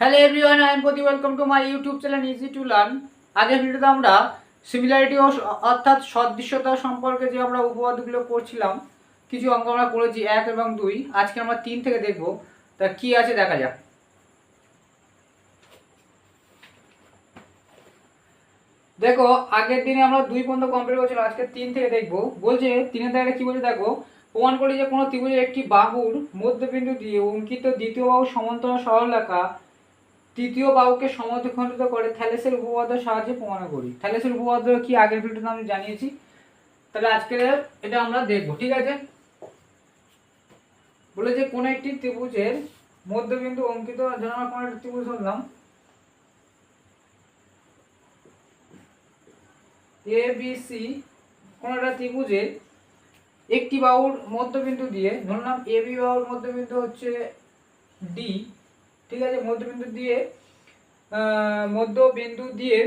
Hello everyone, I am Pradeep. Welcome to my YouTube channel easy to learn. আগের ভিডিওতে আমরা similarity অর্থাৎ সদৃশ্যতা সম্পর্কে যে আমরা উপপাদ্যগুলো করছিলাম, কিছু অঙ্ক আমরা করেছি 1 এবং 2। আজকে আমরা 3 থেকে দেখব। তা কি আছে দেখা যাক। দেখো, আগের দিনে আমরা 2 পর্যন্ত কমপ্লিট করেছিলাম, আজকে 3 থেকে দেখব। বলছে 3 থেকে কি বলছে দেখো, প্রমাণ করি যে কোনো ত্রিভুজের একটি বাহুর মধ্যবিন্দু দিয়ে অঙ্কিত দ্বিতীয় বাহুর সমান্তরাল সরলরেখা তৃতীয় বাহুকে সমদ্বিখণ্ডিত করে থ্যালেসের উপপাদ্যের সাহায্যে প্রমাণ করি। থ্যালেসের উপপাদ্য কি আগের ভিডিওতে আমি জানিয়েছি, তাহলে আজকে এটা আমরা দেখব। ঠিক আছে, বলে যে কোন একটি ত্রিভুজের মধ্যবিন্দু অঙ্কিত, যেন আমরা কোন একটা ত্রিভুজ ধরলাম এ বি সি, কোন একটা ত্রিভুজের একটি বাহুর মধ্যবিন্দু দিয়ে, ধরলাম এ বি বাহুর মধ্যবিন্দু হচ্ছে ডি। ঠিক আছে, মধ্যবিন্দু দিয়ে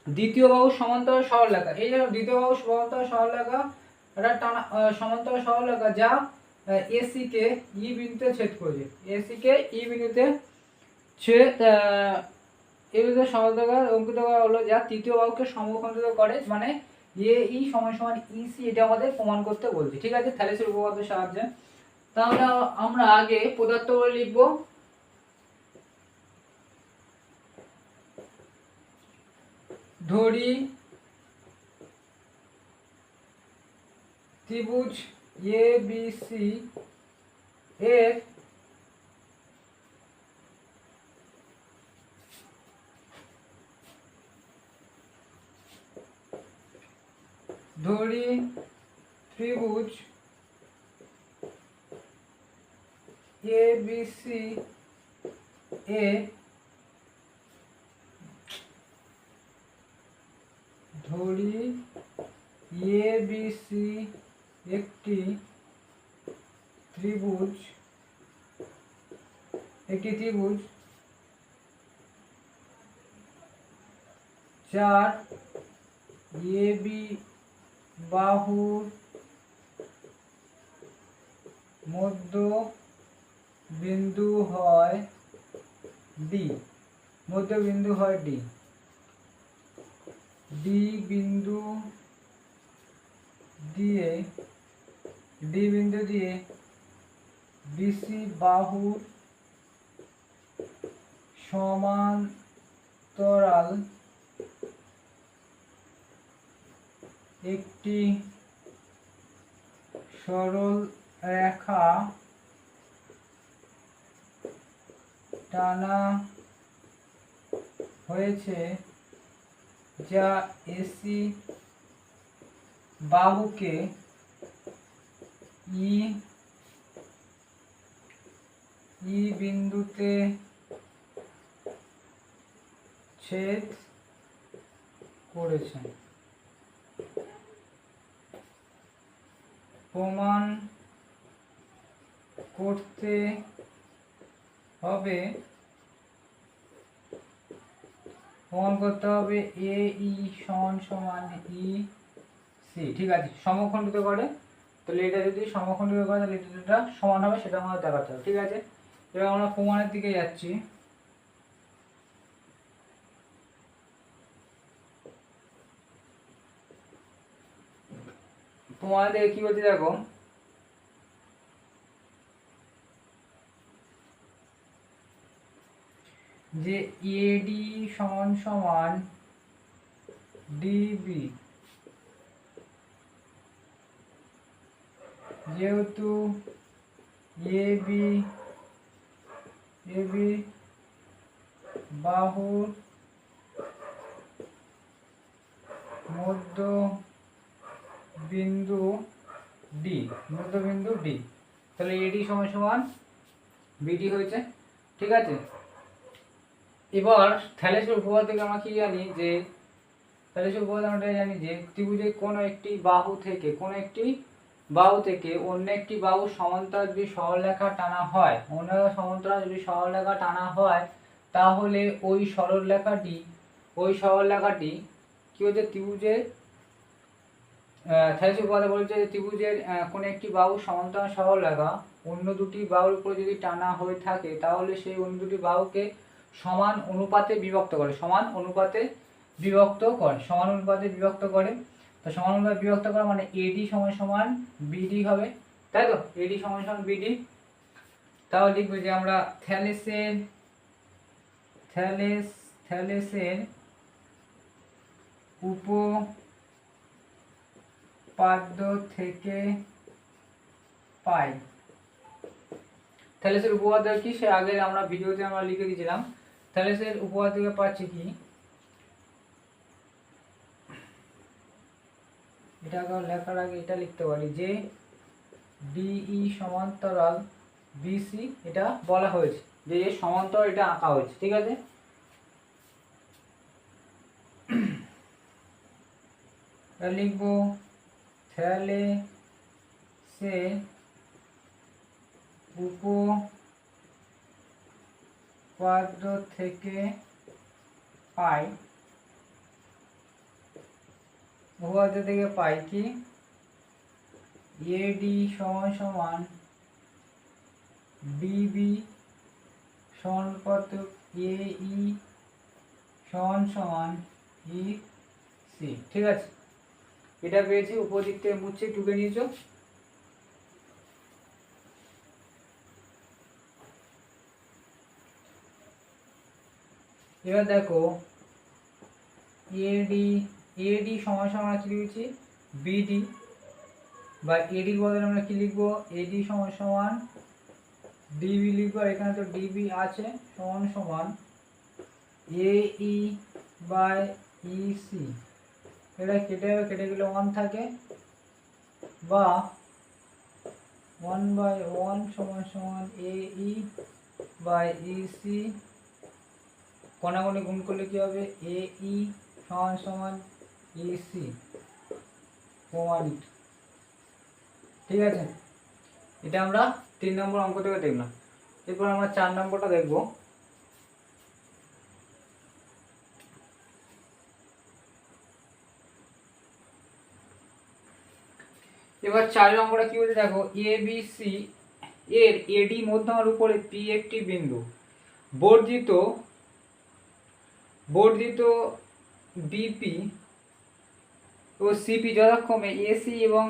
দ্বিতীয় বাহু সমান্তরাল সরলরেখা, এই যে দ্বিতীয় বাহু সমান্তরাল সরলরেখা, এটা টানা সমান্তরাল সরলরেখা যা এসি কে ই বিন্দুতে ছেদ করেছে। এসি কে ই বিন্দুতে ছেদ এই বিন্দুতে সরলরেখা অঙ্কিত করা হলো যা তৃতীয় বাহুকে সমখণ্ডিত করে, মানে এ ই সমান সমান ইসি, এটা আমাদের প্রমাণ করতে বলছে। ঠিক আছে, থ্যালেসের উপপাদ্যের সাহায্যে। তাহলে আমরা আগে পদার্থ বলে লিখব। ধরি ত্রিভুজ এ বি সি এর ধরি ত্রিভুজ এ বি সি এ ধরি এ বি সি একটি ত্রিভুজ যার এ বি বাহুর মধ্য বিন্দু হয় ডি, ডি বিন্দু দিয়ে বিসি বাহুর সমান্তরাল একটি সরল রেখা টানা হয়েছে যা এসি বাহুকে ই বিন্দুতে ছেদ করেছে। প্রমাণ করতে হবে এ ই সমান সমান ই সি। ঠিক আছে, সমখণ্ডিত করে, তাহলে এটা যদি সমখণ্ডিত করে তাহলে এটা সমান হবে, সেটা আমাদের দেখাতে হবে। ঠিক আছে, এবার আমরা প্রমাণের দিকে যাচ্ছি। তোমাদের কি বলছে দেখো, যে এডি সমান সমান ডিবি, যেহেতু এবি বাহুর মধ্য বিন্দু ডি, তাহলে এডি সমান সমান বিডি হয়েছে। ঠিক আছে, এবার থ্যালেসের উপপাদ্য থেকে আমরা কি জানি, যে থ্যালেসের উপপাদ্য আমরা জানি যে ত্রিভুজের কোনো একটি বাহু থেকে অন্য একটি বাহু সমান্তরাল যদি সরলরেখা টানা হয়, তাহলে ওই সরলরেখাটি কি হচ্ছে, ত্রিভুজের থ্যালেসের উপপাদ্য বলছে যে ত্রিভুজের কোনো একটি বাহু সমান্তরাল সরলরেখা অন্য দুটি বাহুর উপরে যদি টানা হয়ে থাকে তাহলে সেই অন্য দুটি বাহুকে সমান অনুপাতে বিভক্ত করে, সমান অনুপাতে বিভক্ত করে। তো সমান অনুপাতে বিভক্ত করা মানে এডি সমান সমান বিডি হবে, তাই তো? এডি সমান সমান বিডি। তাহলে লিখবো যে আমরা থ্যালেসের উপপাদ্য থেকে পাই। থ্যালেসের উপপাদ্য কি সে আগের আমরা ভিডিওতে আমরা লিখে দিয়েছিলাম। থ্যালেসের উপপাদ্য থেকে পাচ্ছি কি, এটা লেখার আগে এটা লিখতে পারি যে ডিই সমান্তরাল বিসি, এটা বলা হয়েছে যে এই সমান্তরাল এটা আঁকা হয়েছে, ঠিক আছে? লিখবো থ্যালেসের উপপাদ্য থেকে পাই, উপপাদ্য থেকে পাই কি এডি সমান সমান বিবি সমানুপাতিক এই সমান সমান ইসি, ঠিক আছে? এটা পেয়েছি, উপর দিক থেকে মুছে টুকে নিয়েছো। এবার দেখো এডি সমান সমান কি লিখেছি বিডি, বা এডির বদলে আমরা কি লিখবো এডি সমান সমান ডিবি লিখবো। এখানে তো ডিবি আছে, সমান সমান এই বাই ইসি। এটা কেটে যাবে, কেটে গেলে 1 থাকে, বা 1/1 সমান সমান এই বাই ইসি। কোণাগুণি গুণ করলে কি হবে এই সমান সমান ইসি, প্রমাণিত, ঠিক আছে? এটা আমরা 3 নম্বর অঙ্ক থেকে দেখলাম। এরপর আমরা 4 নম্বরটা দেখব। এবার 4 নম্বরটা কি বলছে দেখো, এবিসি এর এডি মধ্যমার উপরে পি একটি বিন্দু, বর্ধিত বিপি ও সিপি যথাক্রমে এসি এবং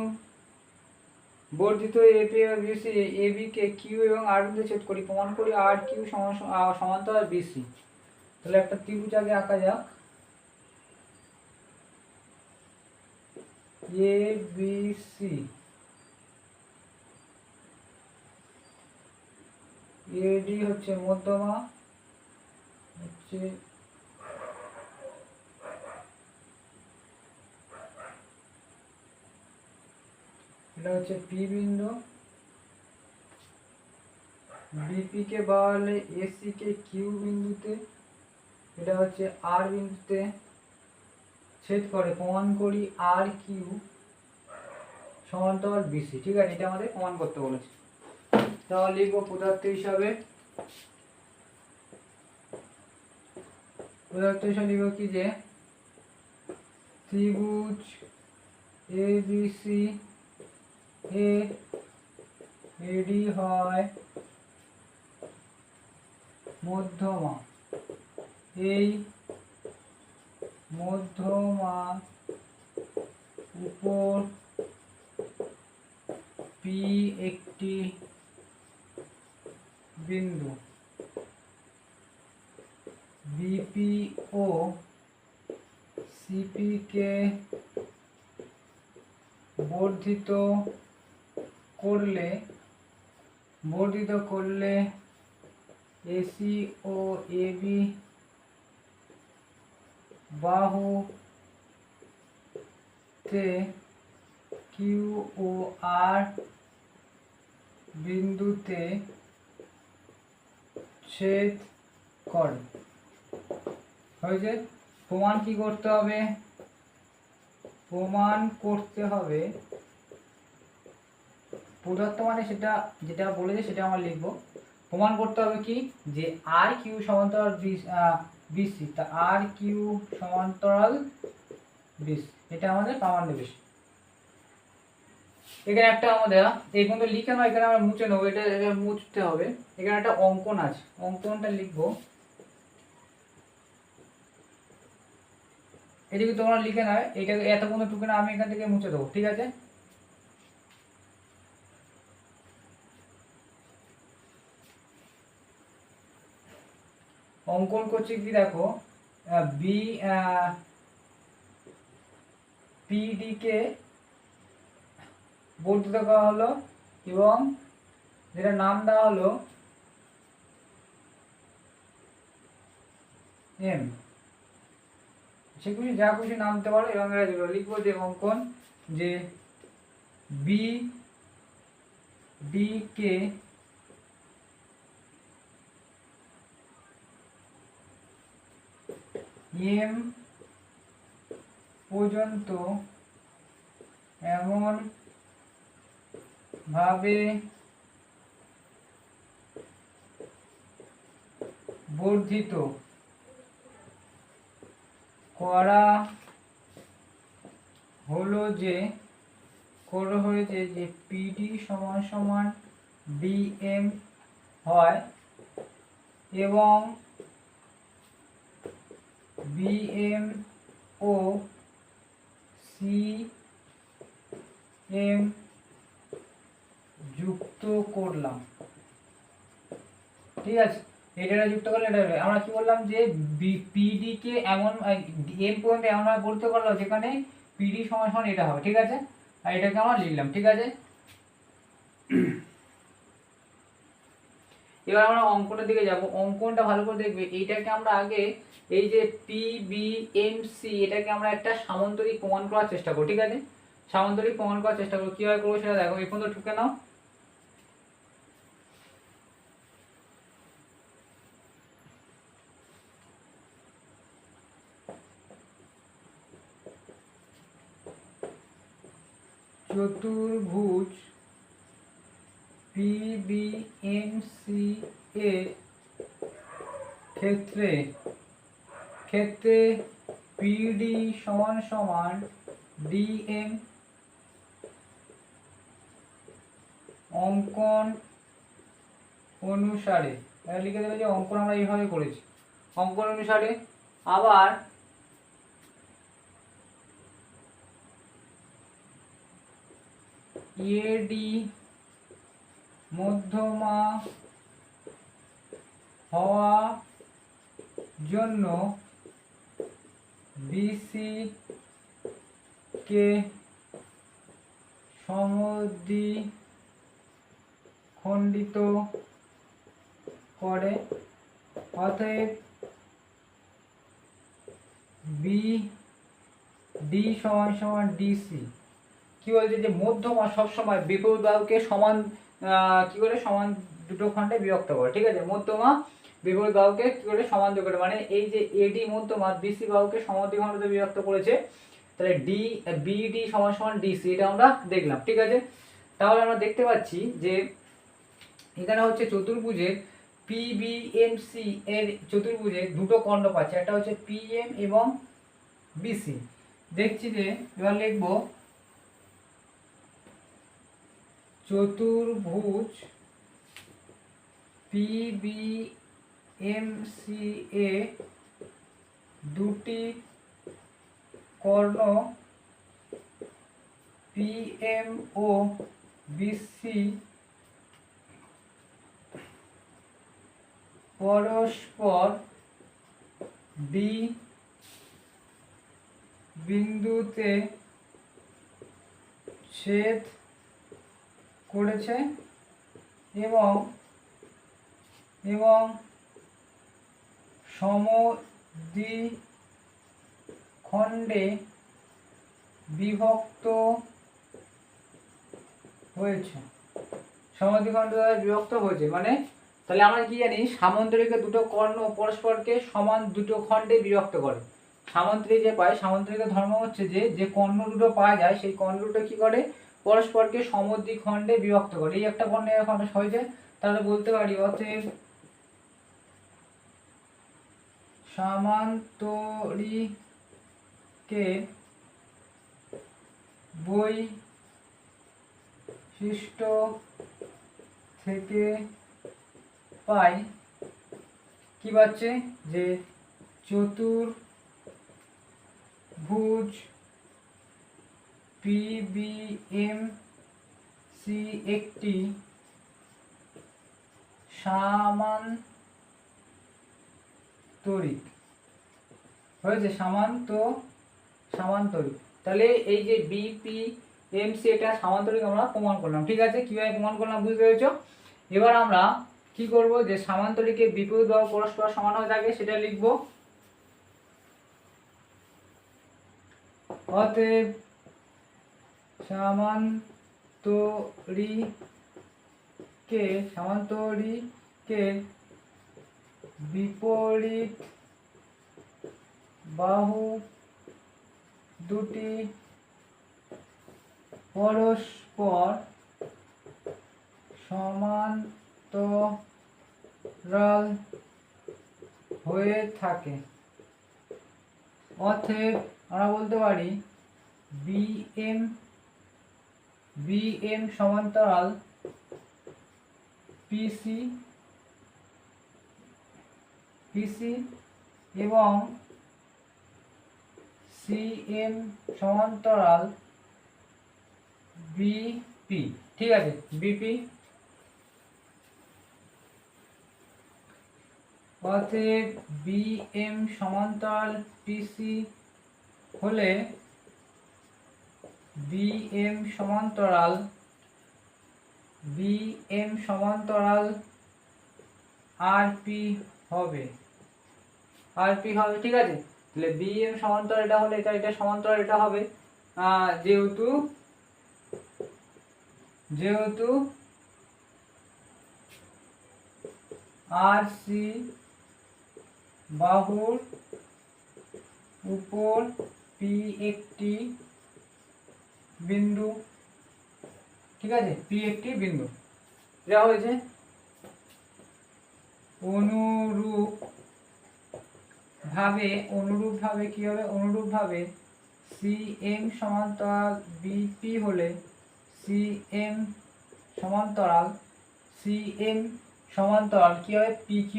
বর্ধিত এপি এবং বিসি এবি কে কিউ এবং আর বিন্দুতে ছেদ করি, প্রমাণ করি আর কিউ সমান্তরাল বিসি। তাহলে একটা ত্রিভুজ আগে আঁকা যাক। এবিসি, এডি হচ্ছে মধ্যমা, হচ্ছে এটা হচ্ছে পি বিন্দু, বিপি কে বাড়ালে এসি কে কিউ বিন্দুতে, এটা হচ্ছে আর বিন্দুতে ছেদ করে, প্রমাণ করি আর কিউ সমান্তরাল বিসি, ঠিক আছে? এটা আমাদের প্রমাণ করতে বলেছে। তাহলে লিখবো পদার্থ হিসাবে লিখবো কি যে ত্রিভুজ এবিসি এর এডি হয় মধ্যমা, এই মধ্যমা উপর পি একটি বিন্দু, বিপি ও সিপি কে বর্ধিত করলে এসি ও এবি বাহুতে কিউ ও আর বিন্দুতে ছেদ করে। হয়েছে? প্রমাণ কি করতে হবে? প্রমাণ করতে হবে প্রদত্ত মানে সেটা যেটা বলেছে সেটা আমরা লিখবো। প্রমাণ করতে হবে কি যে আর কিউ সমান্তরাল বিসি, তা আর কিউ সমান্তরাল বিসি, এটা আমাদের প্রামাণ্য বিষয়। এখানে একটা আমাদের এই পর্যন্ত লিখে নয়, এখানে আমরা মুছে নেবো, এটা মুছতে হবে। এখানে একটা অঙ্কন আছে, অঙ্কনটা লিখবো, এদিকে তোমরা লিখে নয়, এটাকে এত পর্যন্ত টুকে না আমি এখান থেকে মুছে দেবো, ঠিক আছে। অঙ্কন করছি কি দেখো, বি পিডি কে বর্ধিত করা হলো এবং যেটা নাম দেওয়া হলো এম, সে খুশি যা খুশি নাম দিতে পারো এবং এটা লিখবো যে অঙ্কন যে বি ডি কে এম পর্যন্ত এমন ভাবে বর্ধিত করা হলো যে হয়েছে যে পিডি সমান সমান ডিএম হয় এবং বিএম ও সি এম যুক্ত করলাম, ঠিক আছে। এটা যুক্ত করলে এটা আমরা কি বললাম যে পিডি কে এমন এম পর্যন্ত এমন ভাবে বলতে পারলো যেখানে পিডি সমান সমান এটা হবে, ঠিক আছে। আর এটাকে আমরা লিখলাম, ঠিক আছে। এবার আমরা অঙ্কনের দিকে যাব, অঙ্কনটা ভালো করে দেখবে। এইটাকে আমরা আগে এই যে পি বি এম সি এটাকে আমরা একটা সামান্তরিক প্রমাণ করার চেষ্টা করব, ঠিক আছে। সামান্তরিক প্রমাণ করার চেষ্টা করব, কিভাবে করবো সেটা দেখো। এই পর্যন্ত ঠুকে নাও, চতুর্ভুজ পিবিএমসি এর ক্ষেত্রে পিডি সমান সমান ডিএম অঙ্কন অনুসারে, লিখে দেবে যে অঙ্কন আমরা এইভাবে করেছি, অঙ্কন অনুসারে আবার এডি মধ্যমা হওয়া জন্য বিসি কে সমদ্বিখণ্ডিত করে, অতএব বি ডি সমান সমান ডিসি। কি বলছে যে মধ্যমা সবসময় বিপরীত বাহুকে সমান কি করে সমান দুটো খণ্ডে বিভক্ত করে, ঠিক আছে। মধ্যমা বিপরীত বাহুকে কি করে সমান করে, মানে এই যে এডি মধ্যমা বিসি বাহুকে সমদ্বিখণ্ডে বিভক্ত করেছে, তাহলে ডি বিডি সমান সমান ডিসি, এটা আমরা দেখলাম, ঠিক আছে। তাহলে আমরা দেখতে পাচ্ছি যে এখানে হচ্ছে চতুর্ভুজের পিবিএমসি এর চতুর্ভুজের দুটো খণ্ড পাচ্ছে, একটা হচ্ছে পিএম এবং বিসি। দেখছি যে এবার লিখবো চতুর্ভুজ পিবিএমসি এ দুটি কর্ণ পিএম ও বিসি পরস্পর ডি বিন্দুতে ছেদ করেছে এবং সমদ্বিখণ্ডে বিভক্ত হয়েছে, বিভক্ত হয়েছে। মানে তাহলে আমরা কি জানি, সামান্তরিকের দুটো কর্ণ পরস্পরকে সমান দুটো খণ্ডে বিভক্ত করে। সামান্তরিক যে পায়, সামান্তরিকের ধর্ম হচ্ছে যে কর্ণ দুটো পাওয়া যায় সেই কর্ণ দুটো কি করে পরস্পরকে সমদ্বিখণ্ডে বিভক্ত করে। এই একটা কর্ণ এখন হয়েছে, তাহলে বলতে পারি অতএব সামান্তরিকের সৃষ্ট থেকে পাই কি পাচ্ছে যে চতুর্ভুজ PBMC একটি সামান্তরিক হয়েছে সামান্তরিক। তাহলে এই যে BPMC এটা সামান্তরিক আমরা প্রমাণ করলাম। ঠিক আছে, কিভাবে প্রমাণ করলাম বুঝতে পেরেছো? এবার আমরা কি করব, যে সামান্তরিকের বিপরীত বাহু পরস্পর সমান হয়ে থাকে সেটা লিখব। অতএব সামান্তরিকের বিপরীত বাহু দুটি পরস্পর সমান্তরাল হয়ে থাকে। অতএব আমরা বলতে পারি BM সমান্তরাল PC এবং CM সমান্তরাল BP। ঠিক আছে, BP। অতএব BM সমান্তরাল PC হলে BM সমান্তরাল RP হবে। ঠিক আছে, তাহলে BM সমান্তরাল এটা হলে এটা সমান্তরাল এটা হবে, যেহেতু RC বাহুর উপর P একটি বিন্দু। ঠিক আছে, P একটি বিন্দু যা হয়েছে। অনুরূপভাবে কি হবে, অনুরূপভাবে CM সমান্তরাল BP হলে CM সমান্তরাল কি হবে, PQ।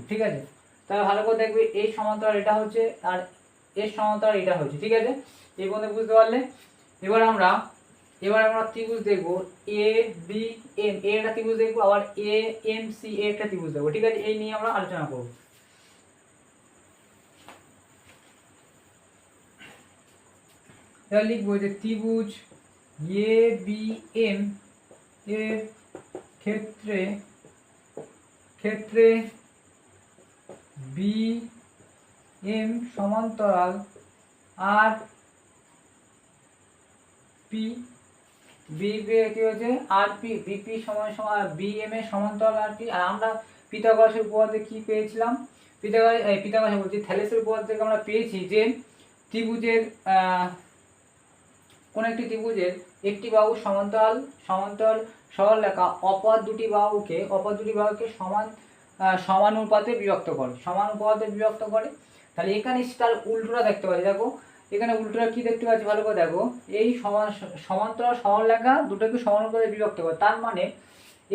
ঠিক আছে, তাহলে ভালো করে দেখবে এই সমান্তরাল এটা হচ্ছে আর এর সমান্তরাল এটা হচ্ছে। ঠিক আছে, এই পর্যন্ত বুঝতে পারলে? এবার আমরা ত্রিভুজ দেখব ABM, এর একটা ত্রিভুজ দেখবো, আবার AMC এর একটা ত্রিভুজ দেখবো। ঠিক আছে, এই নিয়ে আমরা আলোচনা করব। তাহলে লিখবো যে ত্রিভুজ ABM এর ক্ষেত্রে BM সমান্তরাল RP, কি হচ্ছে RP, BP সমান BM এর সমান্তরাল RP। আর আমরা পিথাগোরাসের উপপাদ্যে কি পেয়েছিলাম, পিথাগোরাস বলছি থ্যালেসের উপপাদ্য থেকে আমরা পেয়েছি যে ত্রিভুজের কোন একটি ত্রিভুজের একটি বাহু সমান্তরাল সরলরেখা অপর দুটি বাহুকে সমানুপাতে বিভক্ত করে। তাহলে এখানে তার উল্টোটা দেখতে পাচ্ছি। দেখো এখানে উল্টোটা কি দেখতে পাচ্ছি, ভালো করে দেখো। এই সমান্তরাল সরলরেখা দুটোকে সমানুপাতে বিভক্ত করে। তার মানে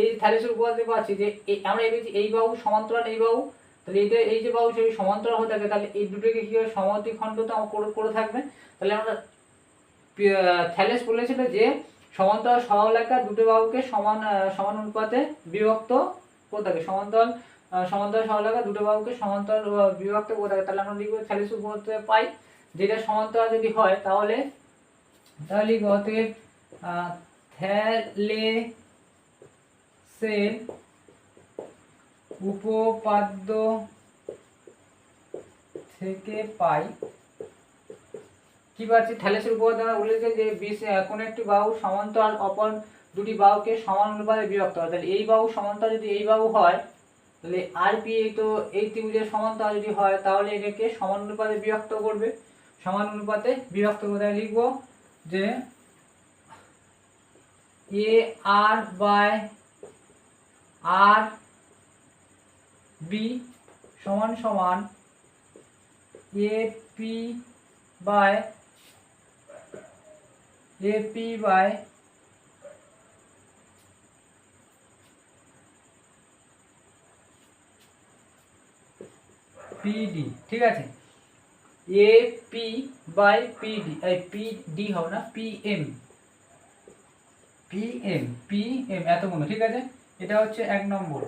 এই থ্যালেসের উপপাদ্যে পাচ্ছি যে আমরা এই বাহু সমান্তরাল এই বাহু, তাহলে এই যে বাহু সেই সমান্তরাল হয়ে থাকে, তাহলে এই দুটোকে কি হবে, সমদ্বিখণ্ডতা করে থাকবে। তাহলে আমরা থ্যালেস বলেছিল যে সমান্তরাল সরলরেখা দুটো বাহুকে সমান অনুপাতে বিভক্ত করে থাকে। সমান্তরাল সরলরেখা দুটো বাহুকে সমান্তরাল বিভক্ত করে থাকে। তাহলে আমরা লিখব থ্যালেস উপপাদ্যে পাই যেটা সমান্তরাল যদি হয় তাহলে লিখব অতএব থ্যালেসের উপপাদ্য থেকে পাই কি পাচ্ছি, থ্যালেসের উপপাদ্য আমরা বলেছি যে কোন একটি বাহু সমান্তরাল অপর দুটি বাহুকে সমান অনুপাতে বিভক্ত হয়। তাহলে এই বাহু সমান্তরাল যদি এই বাহু হয়, তাহলে RP তো এই ত্রিভুজের সমান্তরাল যদি হয় তাহলে এটাকে সমান অনুপাতে বিভক্ত করবে। লিখবো যে AR/RB সমান AP/RB পিডি, ঠিক আছে, এ পি বাই পিডি, এই পিডি হবে না, পিএম, পিএম এত গুণ, ঠিক আছে, এটা হচ্ছে 1 নম্বর,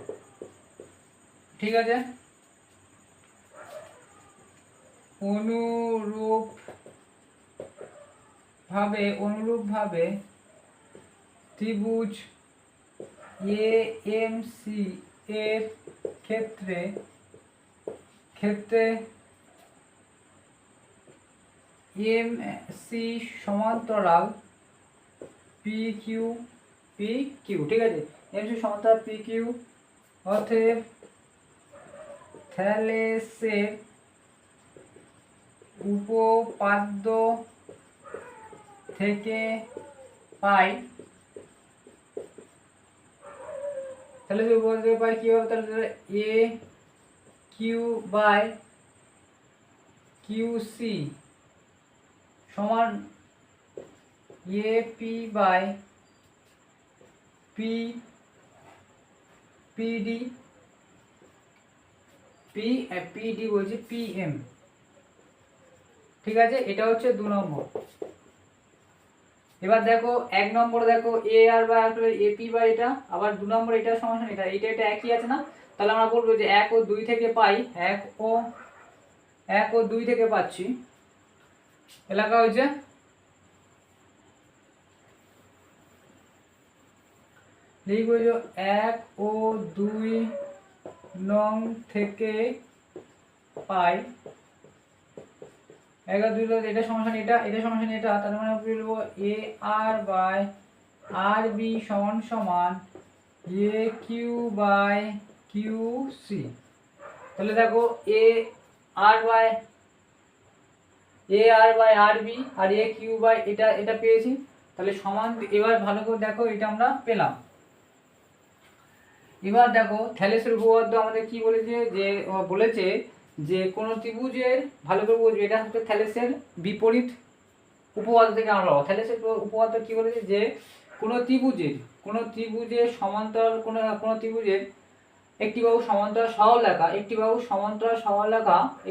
ঠিক আছে। অনুরূপভাবে ত্রিভুজ এএমসি এর ক্ষেত্রে এমসি সমান্তরাল পিকিউ, ঠিক আছে, এমসি সমান্তরাল পিকিউ, অতএব থ্যালেসের উপপাদ্য থেকে পাই, তাহলে যে উপপাদ্য থেকে পাই কি হবে, তাহলে এ কিউ বাই কিউসি সমান A P by PD, PD বলছি পিএম, ঠিক আছে, এটা হচ্ছে 2 নম্বর। এবার দেখো 1 নম্বর, দেখো A R by R AP by এটা, আবার 2 নম্বর এটা সমান এটা, এটা একই আছে না, তাহলে আমরা বলবো যে 1 ও 2 থেকে পাই, 1 ও 2 থেকে পাচ্ছি, এলাকা হয়েছে, লিখবো যে 1 ও 2 নং থেকে পাই, 1 আর 2, এটা সমান এটা, এটা সমান এটা, তার মানে বলবো এ আর বাই আর বি সমান A Q by Q C. তাহলে দেখো A R by R B আর এ কিউ বাই এটা পেয়েছি, তাহলে সমান, এবার ভালো করে দেখো এটা আমরা পেলাম। এবার দেখো থ্যালেসের উপপাদ্য আমাদের কি বলেছে, যে বলেছে যে কোন ত্রিভুজের, ভালো করে বুঝবে, এটা হচ্ছে থ্যালেসের বিপরীত উপপাদ্য থেকে আমরা পাবো। থ্যালেসের উপপাদ্য কি বলেছে, যে কোন ত্রিভুজের সমান্তরাল, কোন ত্রিভুজের একটি বাহু সমান্তরাল সরলরেখা,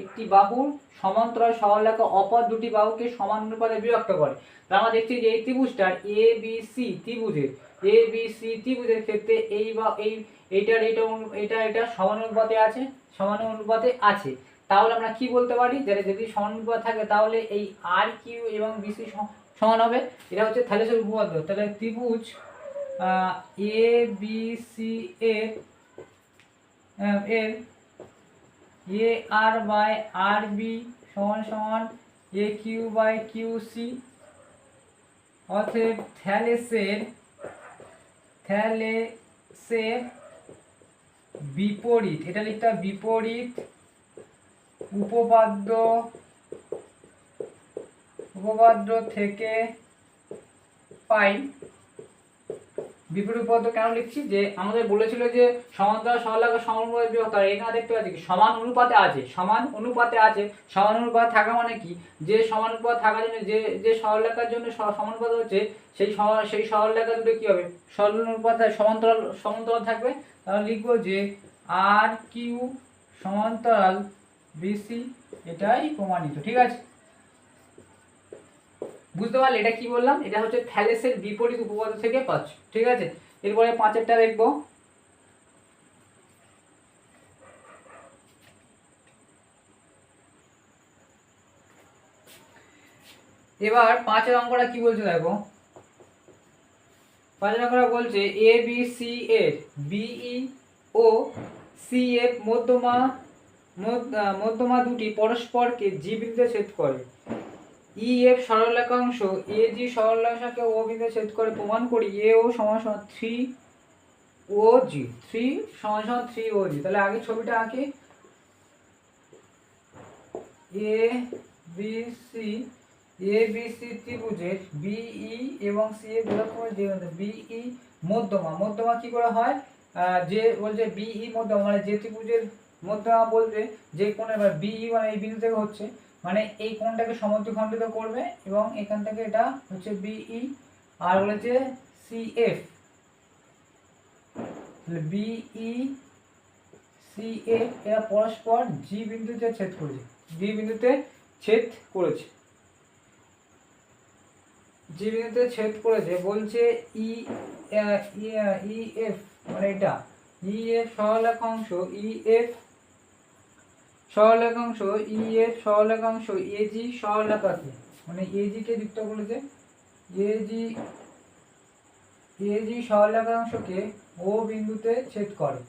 একটি বাহুর সমান্তরাল সরলরেখা অপর দুটি বাহুকে সমান অনুপাতে বিভক্ত করে। তাহলে আমরা দেখছি যে এই ত্রিভুজটার এ বি সি ত্রিভুজের ক্ষেত্রে এটা সমান অনুপাতে আছে, তাহলে আমরা কি বলতে পারি, যে যদি সমান অনুপাত থাকে তাহলে এই আর কিউ এবং বিসি সমান হবে। এটা হচ্ছে থ্যালেসের উপপাদ্য। তাহলে ত্রিভুজ এ বি সি এর এ আর বাই আর বি সমান A Q by Q C, অতএব থ্যালেসের বিপরীত, এটা লিখতে হবে বিপরীত উপপাদ্য থেকে পাই। বিপরীত উপপাদ্য কেন লিখছি, যে আমাদের বলেছিল যে সমান্তরাল সরলরেখা সমান অনুপাতে বিভক্ত, আর এখানে দেখতে পাচ্ছি কি সমান অনুপাতে আছে, সমান অনুপাত থাকা মানে কি, যে সমান অনুপাত থাকার জন্য যে সরলরেখার জন্য সমান অনুপাত হচ্ছে, সেই সরলরেখা দুটো কি হবে, সরল অনুপাত সমান্তরাল থাকবে। তাহলে লিখবো যে আর কিউ সমান্তরাল বিসি, এটাই প্রমাণিত, ঠিক আছে, বুঝতে পারলে এটা কি বললাম, এটা হচ্ছে থ্যালেসের বিপরীত উপপাদ্য থেকে পাচ্ছি, ঠিক আছে। এরপরে 5এরটা দেখবো। এবার 5এর অঙ্কটা কি বলছে দেখো, 5এর অঙ্কটা বলছে এ বি সি এর বিই ও সি এফ মধ্যমা দুটি পরস্পরকে জি বিন্দুতে ছেদ করে, ই এফ সরলরেখাংশ এ জি সরলরেখাকে ও বিন্দুতে ছেদ করে, প্রমাণ করি এ ও সমান 3 ও জি, 3 সমান 3 ও জি। তাহলে আগে ছবিটা আঁকি, এ বি সি ত্রিভুজের বিই এবং সি এর বিলক্ষণ যে বিই মধ্যমা কি করে হয়, যে বলছে বিই মধ্যমা মানে যে ত্রিভুজের মধ্যমা বলতে যে কোণের, বিই মানে এই বিন্দু থেকে হচ্ছে, মানে এই কোণটাকে সমদ্বিখণ্ডিত করবে, এবং এখান থেকে এটা হচ্ছে বিই, আর বলেছে সিএফ, বিই সি এ এরা পরস্পর জি বিন্দুতে ছেদ করেছে, জি বিন্দুতে ছেদ করেছে, জি বিন্দুতে ছেদ করেছে। বলছে ই এফ মানে এটা ই এফ সরলরেখাংশ ই এফ সরলরেখাংশ ই এফ সরলরেখাংশ এজি সরলরেখাকে মানে এজি কে যুক্ত করেছে, এজি এজি সরলরেখাংশকে ও বিন্দুতে ছেদ করে,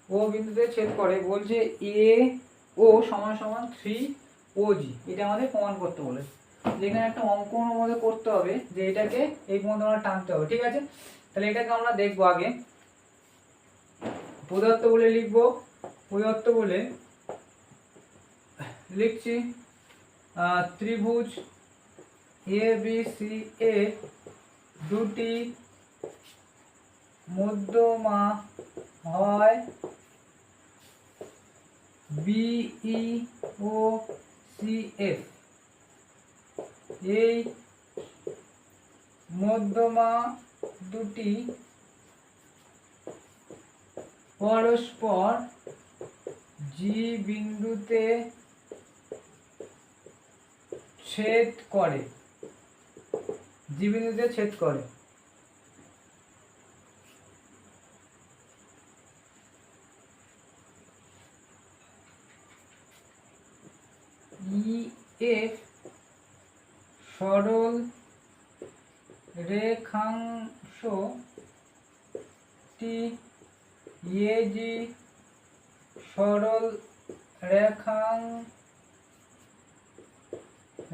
ও বিন্দুতে ছেদ করে। বলছে এ ও সমান সমান 3 ওজি, এটা আমাদের প্রমাণ করতে বলে। যেখানে একটা অঙ্ক আমাদের করতে হবে যে এটাকে এই পর্যন্ত আমরা টানতে হবে, ঠিক আছে। তাহলে এটাকে আমরা দেখবো আগে। প্রদত্ত বলে লিখবো, প্রদত্ত বলে লিখছি ত্রিভুজ এ বি সি এ দুটি মধ্যমা হয় বিই ও সি এফ। এই মধ্যমা দুটি পরস্পর জি বিন্দুতে ছেদ করে, জি বিন্দুতে ছেদ করে। ই এফ সরল রেখাংশটি এজি সরল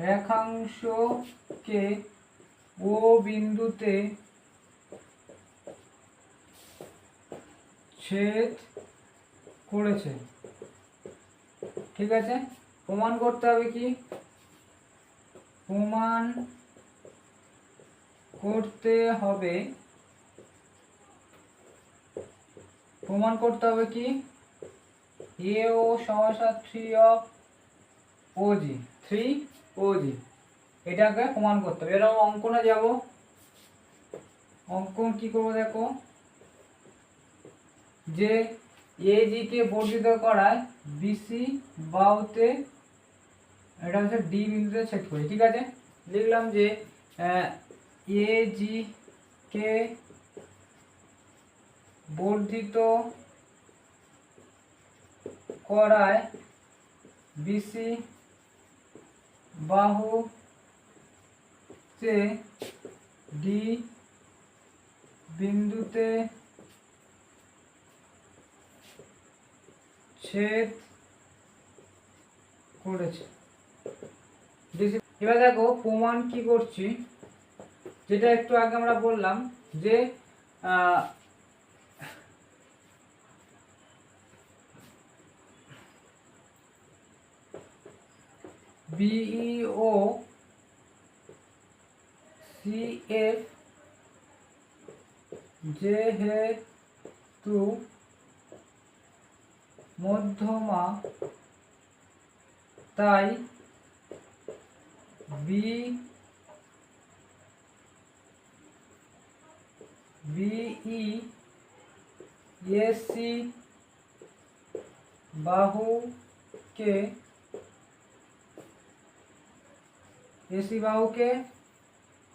রেখাংশকে ও বিন্দুতে ছেদ করেছে, ঠিক আছে। প্রমাণ করতে হবে কি, প্রমাণ করতে হবে, প্রমাণ করতে হবে কি এ ও সমান 3 অফ ওজি, 3 ওজি, এটাকে প্রমাণ করতে হবে। এরকম অঙ্কনে যাব, অঙ্কন কি করবো দেখো, যে এজি কে বর্ধিত করায় বিসি বাহুতে এটা হচ্ছে ডি বিন্দুতে ছেদ করি, ঠিক আছে। লিখলাম যে এজি কে বর্ধিত করায় বিসি বাহুতে ডি বিন্দুতে ছেদ করেছে। এবার দেখো প্রমাণ কি করছি, যেটা একটু আগে আমরা বললাম যে বিই ও সি এফ যেহেতু মধ্যমা তাই বিই এসি বাহুকে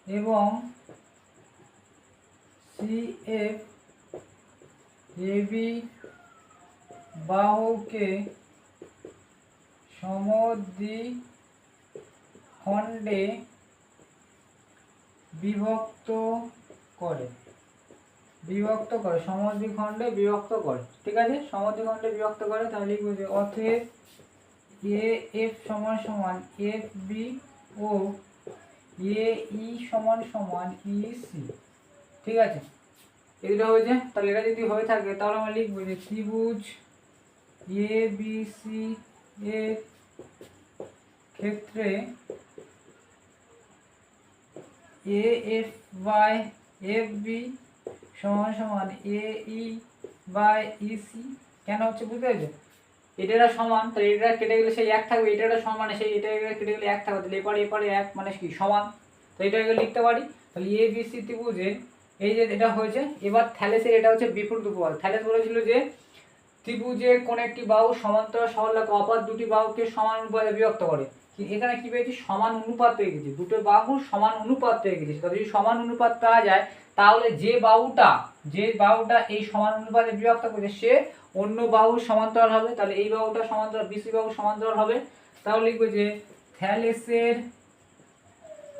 এবং সিএফ এবি বাহুকে সমদ্বিখণ্ডে বিভক্ত করে, সমদ্বিখণ্ডে বিভক্ত করে, ঠিক আছে। সমদ্বিখণ্ডে বিভক্ত করে, তাহলে লিখবো যে অতএব এ এফ সমান সমান এফ বি ও এ ই সমান সমান ই সি, ঠিক আছে। এটা হয়েছে। তাহলে এটা যদি হয়ে থাকে তাহলে আমরা লিখবো যে ত্রিভুজ এ বি সি এর ক্ষেত্রে A F by F B সমান সমান এ ই বাই ই সি। কেন হচ্ছে বুঝতে পেরেছো? এটা সমান, তাহলে এটা কেটে গেলে সেই এক থাকবে, এটা সমান সেই এটা কেটে গেলে এক থাকবে, তাহলে এপারে এক মানে কি সমান, তো এটা লিখতে পারি। তাহলে এ বি সি ত্রিভুজের এই যে এটা হয়েছে। এবার থ্যালেসের এটা হচ্ছে বিপরীত উপপাদ্য। থ্যালেস বলেছিল যে ত্রিভুজের কোন একটি বাহু সমান্তরাল সরলরেখা অপর দুটি বাহুকে সমান অনুপাতে বিভক্ত করে। এখানে কি পেয়েছি, সমান অনুপাত পেয়ে গেছি, দুটো বাহুর সমান অনুপাত পেয়ে গেছি। তবে যদি সমান অনুপাত পাওয়া যায় তাহলে যে বাহুটা এই সমান অনুপাতে বিভক্ত করছে সে অন্য বাহুর সমান্তরাল হবে। তাহলে এই বাহুটা সমান্তরাল বিসি বাহুর সমান্তরাল হবে। তাহলে লিখবো যে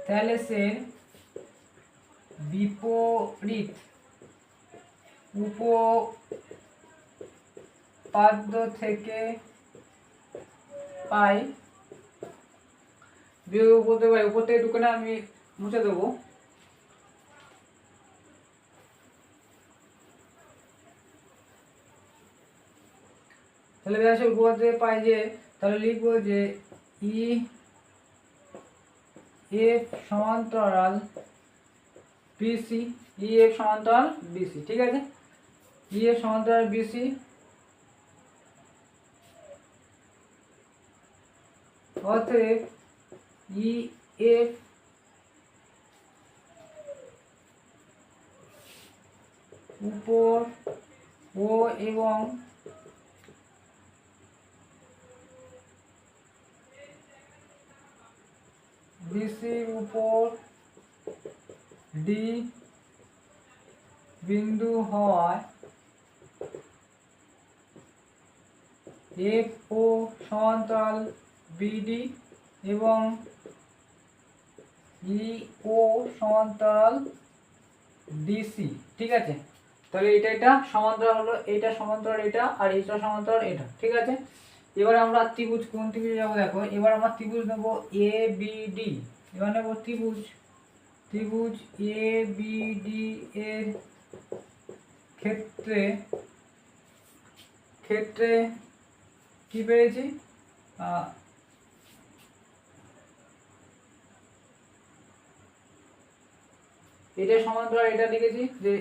থ্যালেসের বিপরীত উপপাদ্য থেকে পাই বিয়োগ করতে পারি। উপর থেকে দুটো আমি মুছে দেবো। তাহলে ব্যাসের উপপাদ্য থেকে পাই যে, তাহলে লিখবো যে ই এফ সমান্তরাল বিসি, ই এফ সমান্তরাল বিসি, ঠিক আছে। ই এফ সমান্তরাল বিসি অতএব ই এফ উপর ও এবং বিসির উপর ডি বিন্দু হয় এফ ও সমান্তরাল বিডি এবং ই ও সমান্তরাল ডিসি, ঠিক আছে। তাহলে এটা সমান্তরাল হলো, এটা সমান্তরাল এটা, আর এটা সমান্তরাল এটা, ঠিক আছে। এবার আমরা ত্রিভুজ, কোন ত্রিভুজ যাবো দেখো। এবার আমরা ত্রিভুজ নেব এ বি ডি। এবার নেব ত্রিভুজ এ বি ডি এর ক্ষেত্রে কি পেয়েছি, এটা সমান্তরাল এটা লিখেছি যে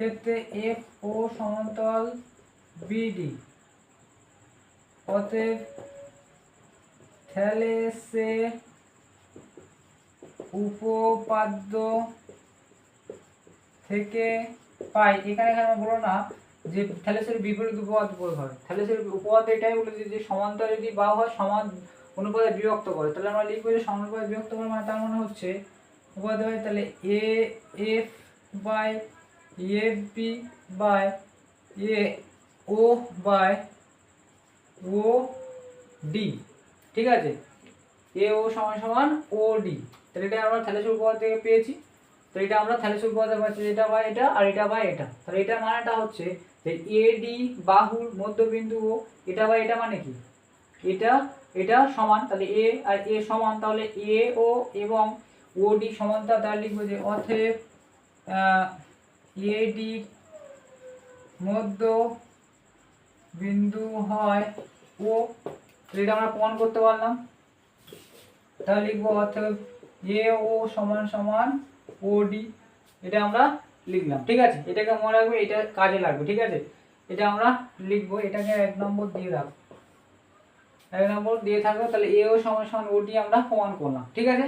ক্ষেত্রে এফ ও সমান্তরাল বিডি অতএব থ্যালেসের উপপাদ্য থেকে পাই। এখানে আমরা বলো না যে থ্যালেসের বিপরীত উপপাদ্য প্রয়োগ হয়। থ্যালেসের উপপাদ্য এটাই বলেছে যে সমান্তরাল যদি বাহু হয় সমান অনুপাতে বিভক্ত করে। তাহলে আমরা লিখবো যে সমান অনুপাতে বিভক্ত করে, মানে তার মানে হচ্ছে উপপাদ্য হয় তাহলে A F by F B by A O by O D, ঠিক আছে। এ ও সমান সমান ও ডি। তাহলে এটা আমরা থ্যালেসের উপপাদ্য থেকে পেয়েছি। তো এটা আমরা থ্যালেসের উপপাদ্য পাচ্ছি, এটা বাই এটা আর এটা বাই এটা। তাহলে এটা মানেটা হচ্ছে যে এ ডি বাহুর মধ্যবিন্দু ও, এটা বাই এটা মানে কি, এটা সমান। তাহলে এ আর এ সমান, তাহলে এ ও এবং ও ডি সমান্তরাল। তাহলে লিখবো যে অতএব এ ডি মধ্য বিন্দু হয় ও। এটা আমরা প্রমাণ করতে পারলাম। তাহলে লিখবো অতএব এ ও সমান সমান ও ডি, এটা আমরা লিখলাম, ঠিক আছে। এটাকে মনে রাখবে, এটা কাজে লাগবে, ঠিক আছে। এটা আমরা লিখবো, এটাকে 1 নম্বর দিয়ে রাখবো, 1 নম্বর দিয়ে থাকবে। তাহলে এ ও সমান সমান ও ডি আমরা প্রমাণ করলাম, ঠিক আছে।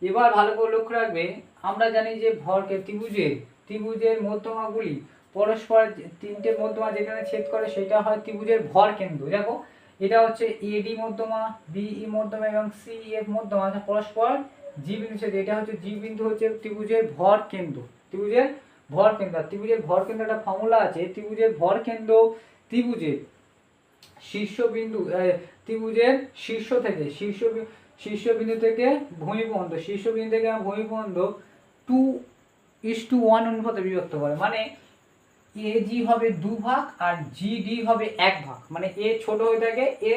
এবার ভালো করে লক্ষ্য রাখবে, আমরা জানি যে ভরকে ত্রিভুজের মধ্যমাগুলি পরস্পর তিনটে মধ্যমা যেখানে ছেদ করে সেটা হয় ত্রিভুজের ভর কেন্দ্র। দেখো এটা হচ্ছে এডি মধ্যমা, বিই মধ্যমা এবং সিএফ মধ্যমা পরস্পর জি বিন্দু ছেদ। এটা হচ্ছে জি বিন্দু, হচ্ছে ত্রিভুজের ভর কেন্দ্র। ত্রিভুজের ভর কেন্দ্র একটা ফর্মুলা আছে। ত্রিভুজের ভর কেন্দ্র ত্রিভুজের শীর্ষবিন্দু, ত্রিভুজের শীর্ষবিন্দু থেকে ভূমি পর্যন্ত 2:1 অনুপাতে বিভক্ত করে। মানে এ জি হবে 2 ভাগ আর জি ডি হবে 1 ভাগ। মানে এ ছোট হয়ে থাকে, এ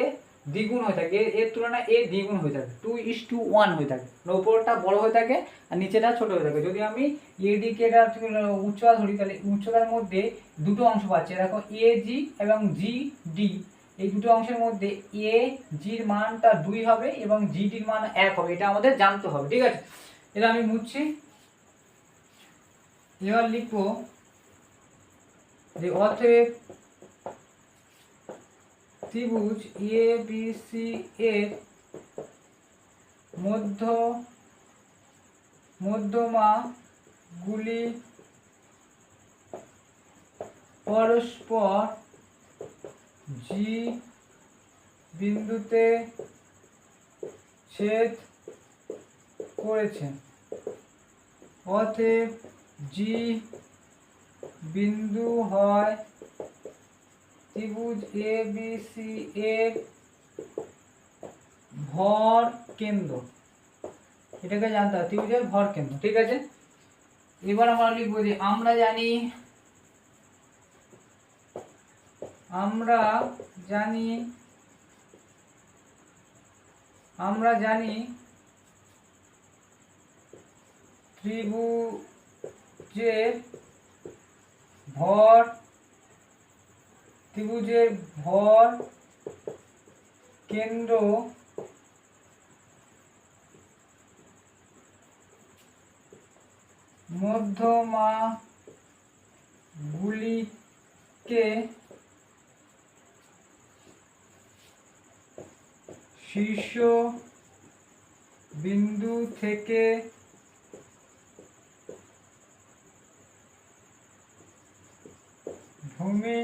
দ্বিগুণ হয়ে থাকে, এর তুলনায় এ দ্বিগুণ হয়ে থাকে, 2:1 হয়ে থাকে। উপরটা বড় হয়ে থাকে আর নিচেটা ছোট হয়ে থাকে। যদি আমি এডিকে উচ্চতা ধরি, তাহলে উচ্চতার মধ্যে দুটো অংশ পাচ্ছি। দেখো এ জি এবং জি ডি, এই দুটো অংশের মধ্যে এ জির মানটা 2 হবে এবং জি ডির মান 1 হবে। এটা আমাদের জানতে হবে, ঠিক আছে। এটা আমি মুছছি। এবার লিখবো যে অতএব ত্রিভুজ এ বি সি এর মধ্যমাগুলি পরস্পর জি বিন্দুতে ছেদ করেছে। অতএব জি বিন্দু হয় ত্রিভুজ এ বি সি এর ভর কেন্দ্র। এটাকে জানতে হবে, ত্রিভুজের ভর কেন্দ্র। ঠিক আছে, এবার আমরা লিখবো যে আমরা জানি ত্রিভুজের ভর কেন্দ্র মধ্যমাগুলিকে শীর্ষ বিন্দু থেকে ভূমি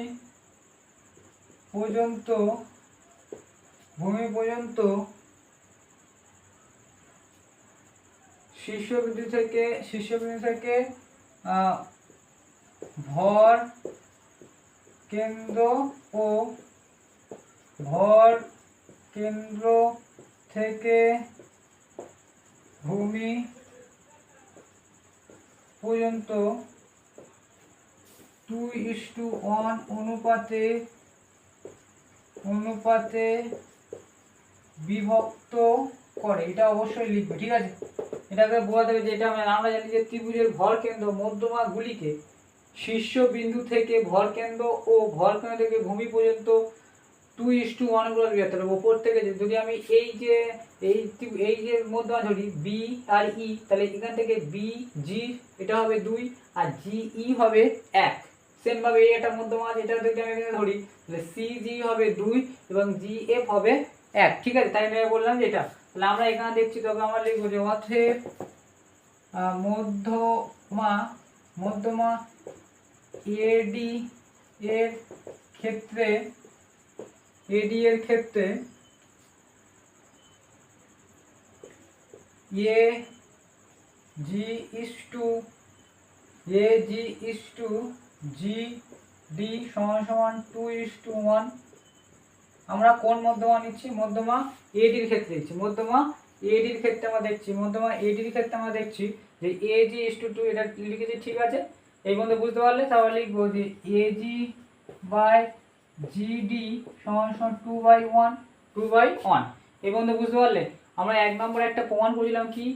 পর্যন্ত শীর্ষবিন্দু থেকে ভর কেন্দ্র ও ভর কেন্দ্র থেকে ভূমি পর্যন্ত 2:1 অনুপাতে বিভক্ত করে। এটা অবশ্যই লিখবে। ঠিক আছে, এটাকে বোঝাতে হবে যে এটা আমরা জানি যে ত্রিভুজের ভর কেন্দ্র মধ্যমাগুলিকে শীর্ষ বিন্দু থেকে ভর কেন্দ্র ও ভর কেন্দ্র থেকে ভূমি পর্যন্ত 2:1 অনুপাতে বিভক্ত করে। ওপর থেকে যদি আমি এই যে মধ্যমা ধরি বি আর ই, তাহলে এখান থেকে বি জি এটা হবে 2 আর জি ই হবে 1। সেম ভাবে এটা মধ্যমা আছে, এটা যদি আমি এখানে ধরি তাহলে সি জি হবে 2 এবং জি এফ হবে 1। ঠিক আছে, তাই আমি বললাম যে এটা, তাহলে আমরা এখানে দেখছি, তবে আমরা লিখবো যে অতএব মধ্যমা এডি এর ক্ষেত্রে এ জি ইস টু জি ডি সমান 2:1। আমরা কোন মধ্যমা নিচ্ছি? মধ্যমা এডির ক্ষেত্রে নিচ্ছি। মধ্যমা এডির ক্ষেত্রে আমরা দেখছি যে এ জি ইস টু 2 এটা লিখেছি। ঠিক আছে, এই বন্ধু বুঝতে পারলে তাহলে লিখবো যে এ জি বাই জিডি সমান 2/1। এই বন্ধু বুঝতে পারলে? আমরা 1 নম্বরে একটা প্রমাণ করেছিলাম কি,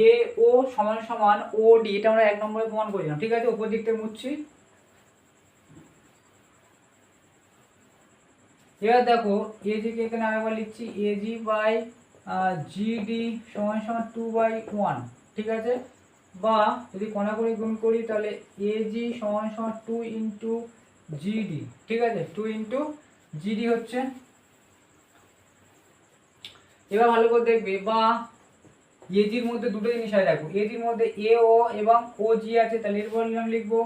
এ ও সমান ও ডি, এটা আমরা 1 নম্বরে প্রমাণ করেছিলাম। ঠিক আছে, উপর দিক থেকে মুছছি। এবার দেখো এ জি কে এখানে আরেকবার লিখছি, এ জি বাই জিডি সমান 2/1। ঠিক আছে, বা যদি কোনা করে গুণ করি তাহলে এ জি সমান 2 ইন্টু জিডি। ঠিক আছে, 2 ইন্টু জিডি হচ্ছে। এবার ভালো করে দেখবে, বা এজির মধ্যে দুটো জিনিস আছে। দেখো এজির মধ্যে এ ও এবং ও জি আছে, তাহলে এর বদলে আমি লিখবো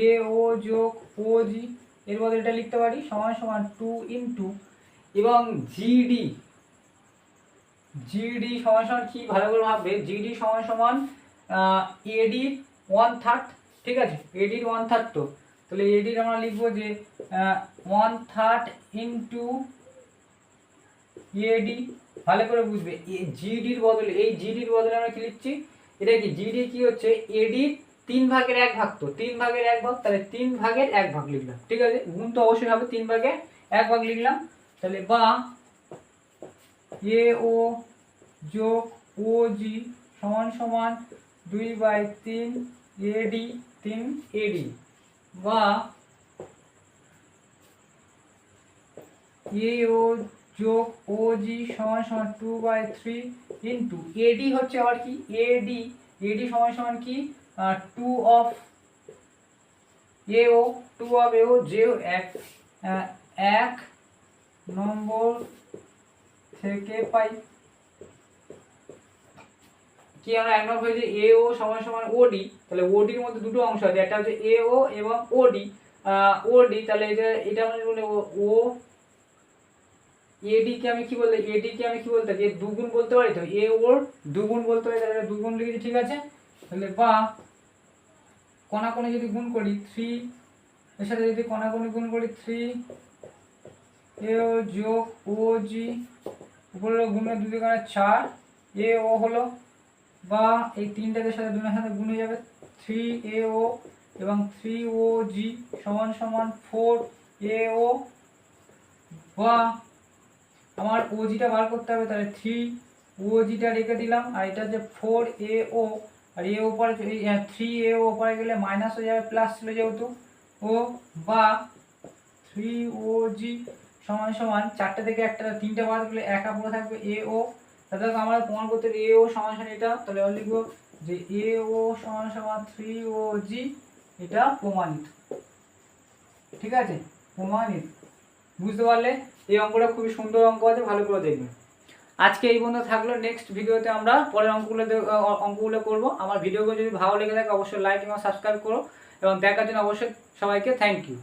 এ ও যোগ ও জি। এর বদলে এটা লিখতে পারি সমান 2 ইন্টু, এবং জিডি সমান কি, ভালো করে ভাববে, জিডি সমান এডি 1/3। ঠিক আছে, এডির 1/3, তো তাহলে এডির আমরা লিখবো যে 1/3 ইন্টু এডি। ভালো করে বুঝবে, জিডির বদলে আমরা কি লিখছি, এটা কি জিডি কি হচ্ছে এডির 3/1 তো 3/1 তাহলে 3/1 লিখলাম। ঠিক আছে, গুণ তো অবশ্যই হবে, 3/1 লিখলাম। তাহলে বা এ ও যোগ ও জি সমান 2/3 এডি 3 এডি, বা এ ও যোগ ও জি সমান 2/3 ইন্টু এডি হচ্ছে আবার কি, এডি সমান কি 2 অফ এ ও যে 1 নম্বর থেকে পাই। কি আমরা 1 নম্বর হয়েছে এ ও সমান ওডি, তাহলে ওডির মধ্যে দুটো অংশ আছে, একটা হচ্ছে এ ও এবং ওডি। তাহলে এটা আমরা বলবো ও এডিকে আমি কি বলতে, এডিকে আমি কি বলতে, এ দুগুণ বলতে পারি তো, এ ওর দুগুণ বলতে পারি, তাহলে দুগুণ লিখেছি, ঠিক আছে। তাহলে বা কণাকণি যদি গুণ করি 3, এর সাথে যদি কণাকণি গুণ করি 3 এ ও যোগ ও জি, উপরে গুণে 2 দিয়ে 4 এ ও হলো, বা এই তিনটাকে সাথে দুনের সাথে গুণ হয়ে যাবে 3 এ ও এবং 3 ও জি সমান সমান 4 এ ও, বা আমার ওজিটা বার করতে হবে, তাহলে 3 ওজিটা রেখে দিলাম, আর এটা যে 4 এ ও, আর এ ওপরে 3 এ ও ওপরে গেলে মাইনাস হয়ে যাবে, প্লাস ছিল যেহেতু ও, বা 3 ও জি সমান সমান 4টে থেকে একটা 3টে বাদ গেলে একা পড়ে থাকবে এ ও। তাহলে আমরা প্রমাণ করতে এ ও সমান সমান এটা, তাহলে লিখবো যে এ ও সমান সমান 3 ও জি, এটা প্রমাণিত, ঠিক আছে, প্রমাণিত। বুঝতে পারলে? এই অঙ্কটা খুবই সুন্দর অঙ্ক আছে, ভালো করে দেখবেন। আজকে এই পর্যন্ত থাকলো, নেক্সট ভিডিওতে আমরা পরের অঙ্কগুলো করব। আমার ভিডিওগুলো যদি ভালো লেগে থাকে অবশ্যই লাইক এবং সাবস্ক্রাইব করো, এবং দেখার জন্য অবশ্যই সবাইকে থ্যাংক ইউ।